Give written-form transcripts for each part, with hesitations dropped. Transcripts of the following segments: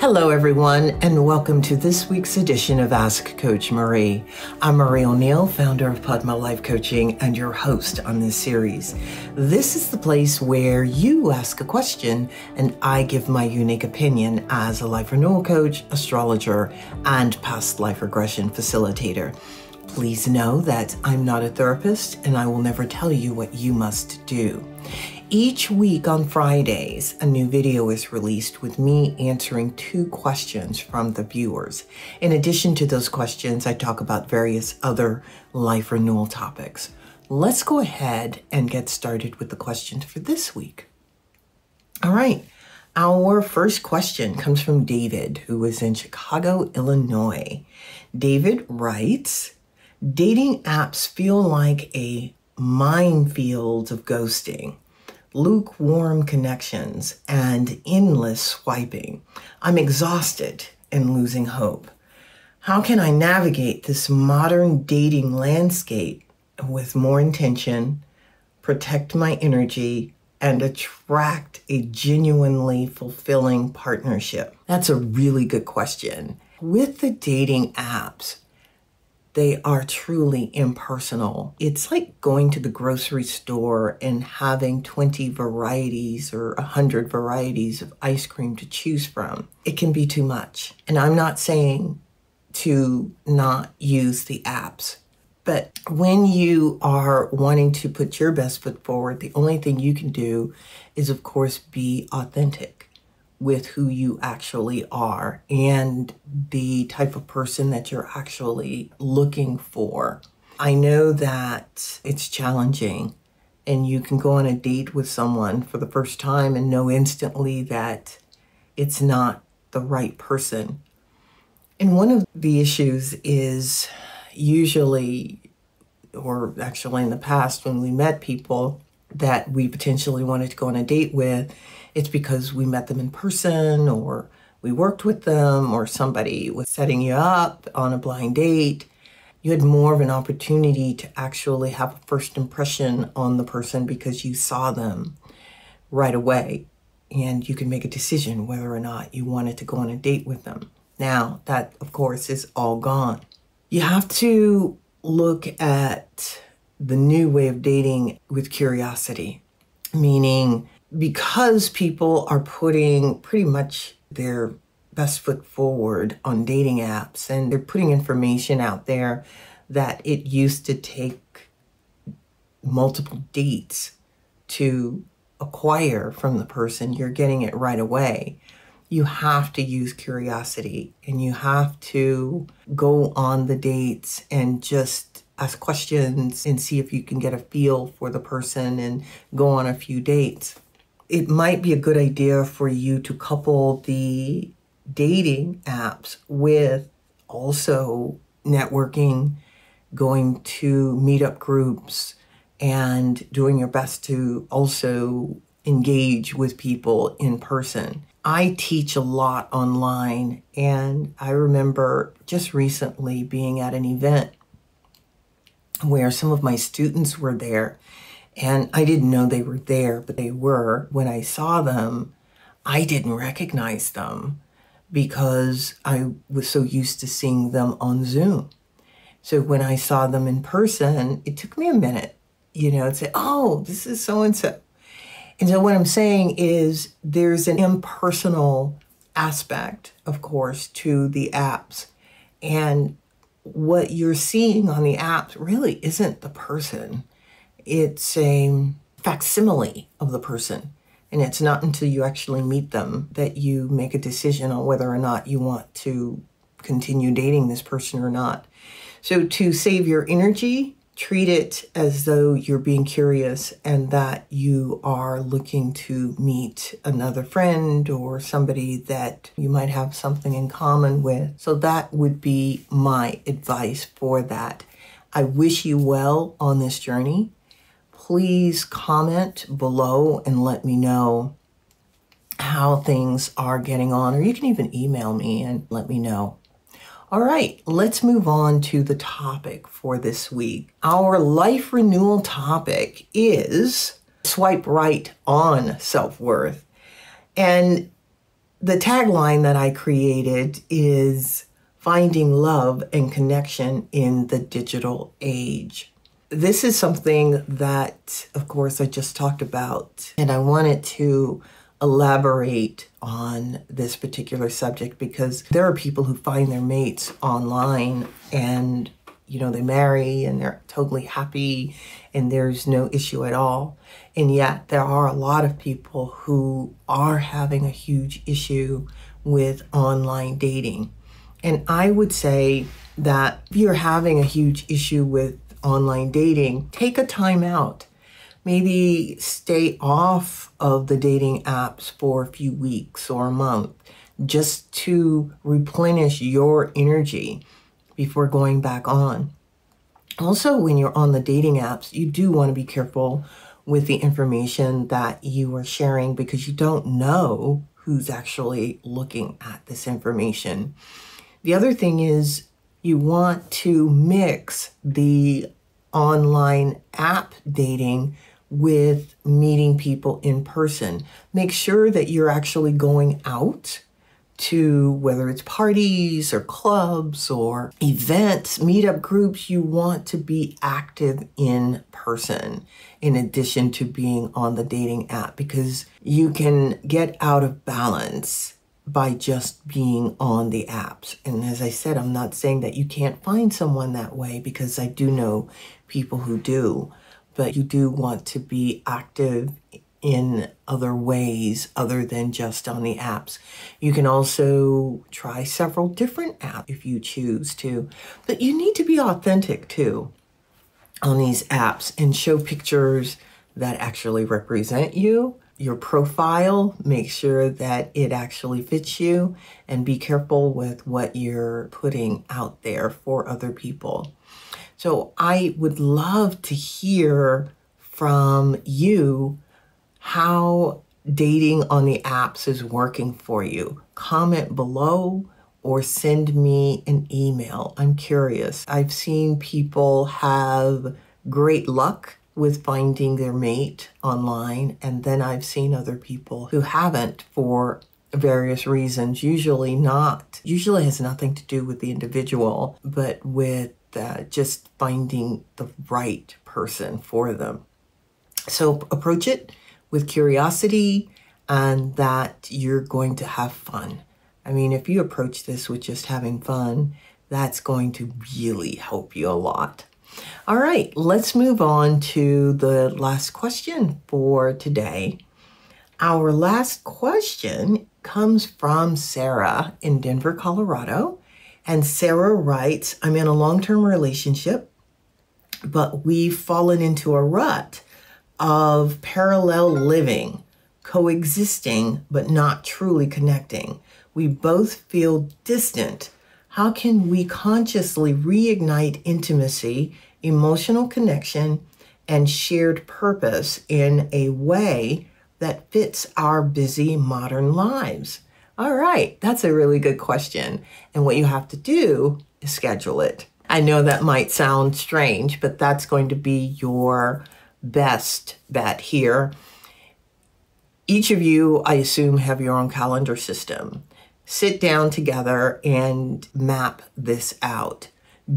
Hello, everyone, and welcome to this week's edition of Ask Coach Marie. I'm Marie O'Neill, founder of Padma Life Coaching and your host on this series. This is the place where you ask a question and I give my unique opinion as a life renewal coach, astrologer, and past life regression facilitator. Please know that I'm not a therapist and I will never tell you what you must do. Each week on Fridays, a new video is released with me answering 2 questions from the viewers. In addition to those questions, I talk about various other life renewal topics. Let's go ahead and get started with the questions for this week. All right, our first question comes from David, who is in Chicago, Illinois. David writes, dating apps feel like a minefield of ghosting, lukewarm connections, and endless swiping. I'm exhausted and losing hope. How can I navigate this modern dating landscape with more intention, protect my energy, and attract a genuinely fulfilling partnership? That's a really good question. With the dating apps, they are truly impersonal. It's like going to the grocery store and having 20 varieties or 100 varieties of ice cream to choose from. It can be too much. And I'm not saying to not use the apps, but when you are wanting to put your best foot forward, the only thing you can do is, of course, be authentic with who you actually are and the type of person that you're actually looking for. I know that it's challenging and you can go on a date with someone for the first time and know instantly that it's not the right person. And one of the issues is usually, or actually in the past when we met people that we potentially wanted to go on a date with, it's because we met them in person or we worked with them or somebody was setting you up on a blind date. You had more of an opportunity to actually have a first impression on the person because you saw them right away and you could make a decision whether or not you wanted to go on a date with them. Now, that, of course, is all gone. You have to look at the new way of dating with curiosity, meaning because people are putting pretty much their best foot forward on dating apps and they're putting information out there that it used to take multiple dates to acquire from the person, you're getting it right away. You have to use curiosity and you have to go on the dates and just ask questions and see if you can get a feel for the person and go on a few dates. It might be a good idea for you to couple the dating apps with also networking, going to meetup groups, and doing your best to also engage with people in person. I teach a lot online, and I remember just recently being at an event where some of my students were there. And I didn't know they were there, but they were. When I saw them, I didn't recognize them because I was so used to seeing them on Zoom. So when I saw them in person, it took me a minute, to say, oh, this is so-and-so. And so what I'm saying is there's an impersonal aspect, of course, to the apps. And what you're seeing on the apps really isn't the person. It's a facsimile of the person. And it's not until you actually meet them that you make a decision on whether or not you want to continue dating this person or not. So to save your energy, treat it as though you're being curious and that you are looking to meet another friend or somebody that you might have something in common with. So that would be my advice for that. I wish you well on this journey. Please comment below and let me know how things are getting on, or you can even email me and let me know. All right, let's move on to the topic for this week. Our life renewal topic is swipe right on self-worth. And The tagline that I created is finding love and connection in the digital age. This is something that, of course, I just talked about, and I wanted to elaborate on this particular subject because there are people who find their mates online and, they marry and they're totally happy and there's no issue at all. And yet there are a lot of people who are having a huge issue with online dating. And I would say that if you're having a huge issue with online dating, take a time out. Maybe stay off of the dating apps for a few weeks or a month just to replenish your energy before going back on. Also, when you're on the dating apps, you do want to be careful with the information that you are sharing because you don't know who's actually looking at this information. The other thing is you want to mix the online app dating with meeting people in person. Make sure that you're actually going out to, whether it's parties or clubs or events, meetup groups, you want to be active in person in addition to being on the dating app because you can get out of balance by just being on the apps. And as I said, I'm not saying that you can't find someone that way because I do know people who do, but you do want to be active in other ways other than just on the apps. You can also try several different apps if you choose to, but you need to be authentic too on these apps and show pictures that actually represent you. Your profile, make sure that it actually fits you and be careful with what you're putting out there for other people. So I would love to hear from you how dating on the apps is working for you. Comment below or send me an email. I'm curious. I've seen people have great luck with finding their mate online, and then I've seen other people who haven't for various reasons, usually has nothing to do with the individual, but with just finding the right person for them. So approach it with curiosity and that you're going to have fun. I mean, if you approach this with just having fun, that's going to really help you a lot. All right, let's move on to the last question for today. Our last question comes from Sarah in Denver, Colorado. And Sarah writes, I'm in a long-term relationship, but we've fallen into a rut of parallel living, coexisting, but not truly connecting. We both feel distant. How can we consciously reignite intimacy, emotional connection, and shared purpose in a way that fits our busy modern lives? All right, that's a really good question. And what you have to do is schedule it. I know that might sound strange, but that's going to be your best bet here. Each of you, I assume, have your own calendar system. Sit down together and map this out.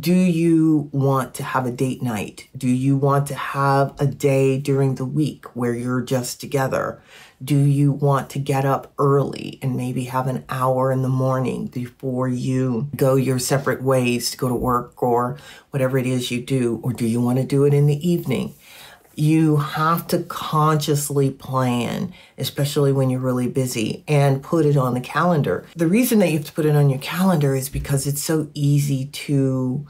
Do you want to have a date night? Do you want to have a day during the week where you're just together? Do you want to get up early and maybe have an hour in the morning before you go your separate ways to go to work or whatever it is you do? Or do you want to do it in the evening? You have to consciously plan, especially when you're really busy, and put it on the calendar. The reason that you have to put it on your calendar is because it's so easy to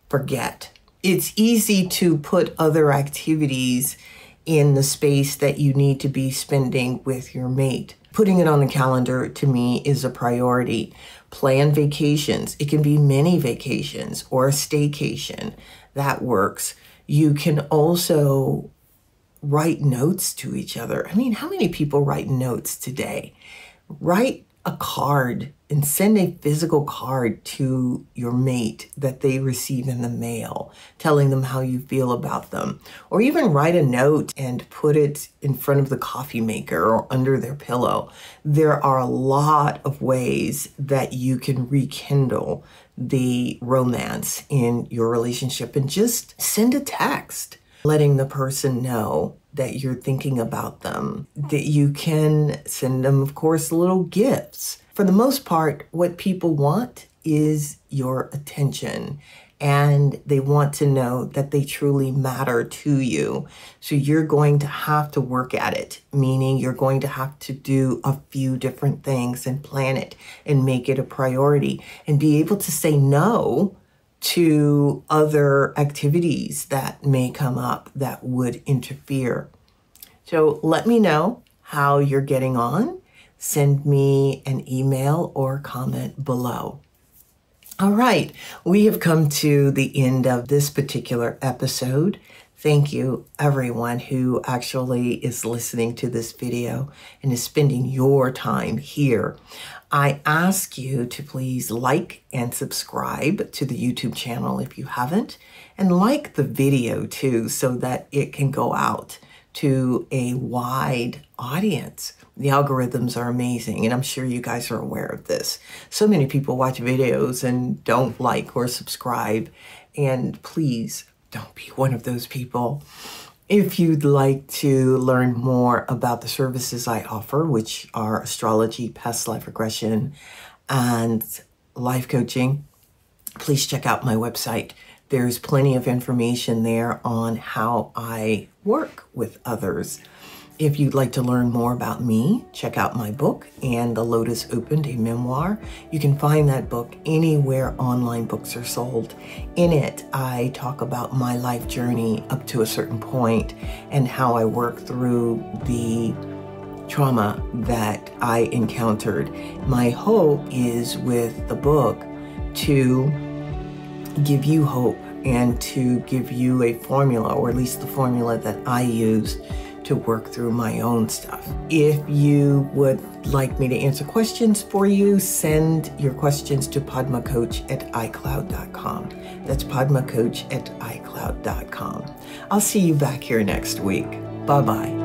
forget. It's easy to put other activities in the space that you need to be spending with your mate. Putting it on the calendar, to me, is a priority. Plan vacations. It can be mini vacations or a staycation. That works. You can also write notes to each other. I mean, how many people write notes today? Write a card and send a physical card to your mate that they receive in the mail, telling them how you feel about them. Or even write a note and put it in front of the coffee maker or under their pillow. There are a lot of ways that you can rekindle the romance in your relationship, and just send a text letting the person know that you're thinking about them, that you can send them, of course, little gifts. For the most part, what people want is your attention, and they want to know that they truly matter to you. So you're going to have to work at it, meaning you're going to have to do a few different things and plan it and make it a priority and be able to say no to other activities that may come up that would interfere. So let me know how you're getting on. Send me an email or comment below. All right, we have come to the end of this particular episode. Thank you, everyone who actually is listening to this video and is spending your time here. I ask you to please like and subscribe to the YouTube channel if you haven't, and like the video too, so that it can go out to a wide audience. The algorithms are amazing, and I'm sure you guys are aware of this. So many people watch videos and don't like or subscribe, and please don't be one of those people. If you'd like to learn more about the services I offer, which are astrology, past life regression, and life coaching, please check out my website. There's plenty of information there on how I work with others. If you'd like to learn more about me, check out my book, And the Lotus Opened, a memoir. You can find that book anywhere online books are sold. In it, I talk about my life journey up to a certain point and how I work through the trauma that I encountered. My hope is with the book to give you hope and to give you a formula, or at least the formula that I used to work through my own stuff. If you would like me to answer questions for you, send your questions to padmacoach@icloud.com. That's padmacoach@icloud.com. I'll see you back here next week. Bye-bye.